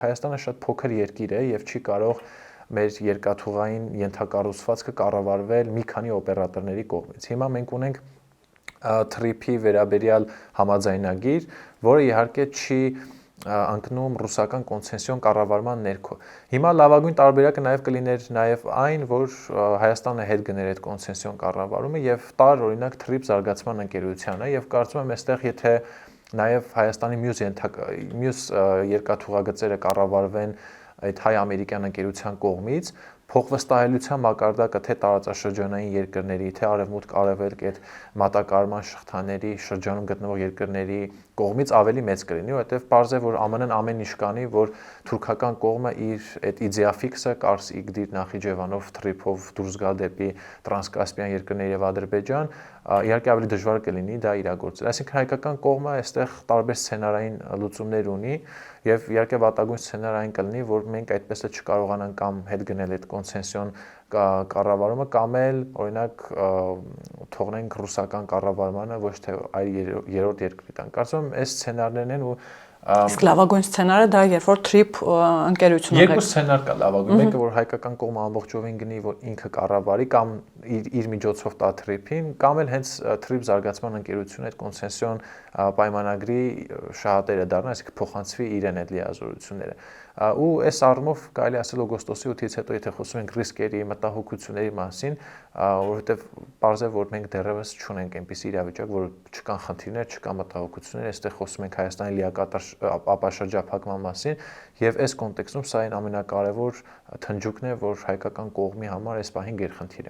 Հայաստանը շատ փոքր երկիր է եւ չի կարող մեր երկաթուղային ենթակառուցվածքը կառավարվել մի քանի օպերատորների կողմից։ Հիմա մենք ունենք TRIP-ի վերաբերյալ համաձայնագիր, որը իհարկե չի անկնում ռուսական կոնցեսիոն կառավարման ներքո։ Հիմա լավագույն տարբերակը նաև կլիներ նաև այն, որ Հայաստանը հետ գներ այդ կոնցեսիոն կառավարումը եւ տար օրինակ TRIP զարգացման ընկերությանը եւ կարծում եմ այստեղ եթե նաև Հայաստանի մյուս երկաթուղագծերը կառավարվեն այդ հայ-ամերիկյան ընկերության կողմից փոխվստահելիության մակարդակը թե տարածաշրջանային երկրների, թե արևմուտք-արևելք այդ մատակարարման շղթաների շրջանում գտնվող երկրների կողմից ավելի մեծ կլինի, որովհետև պարզ է, որ ԱՄՆ-ն ամեն ինչ կանի, որ թուրքական կողմը իր այդ իդեաֆիքսը Կարս Իգդիր Նախիջևանով TRIP-ով դուրս գա դեպի տրանսկասպիան երկրներ եւ Ադրբեջան, իհարկե ավելի դժվար կլինի դա իրագործել։ Այսինքն հայկական կողմը այստեղ տարբեր սցենարային լուծումներ ունի եւ իհարկե վատագույն սցենարային կլինի, որ մենք այդպես էլ չկարողանանք կամ հետ գնել այդ կոնցեսիոն կառավարումը կամ էլ օրինակ թողնենք ռուսական կառավարմանը ոչ թե այլ երրորդ երկրի տան։ Կարծում եմ այս սցենարներն են ու իսկ լավագույն սցենարը դա երբ որ TRIP ընկերությունը երկու սցենար կա լավագույն մեկը որ հայկական կողմը ամբողջովին գնի որ ինքը կառավարի կամ իր միջոցով տա TRIP-ին կամ էլ հենց TRIP զարգացման ընկերությունը այդ կոնցեսիոն պայմանագրի շահատերը դառնա, այսինքն փոխանցվի իրեն այդ լիազորությունները։ Ու այս առումով կարելի ասել օգոստոսի 8-ից հետո եթե խոսում ենք ռիսկերի, մտահոգությունների մասին, որովհետև պարզ է որ մենք դեռևս չունենք այնպիսի իրավիճակ, որ չկան խնդիրներ, չկան մտահոգություններ, այստեղ խոսում ենք Հայաստանի լիակատար ապաշրջափակման մասին, եւ այս կոնտեքստում սա այն ամենակարևոր թնջուկն է, որ հայկական կողմի համար այս պահին գերխնդիր է։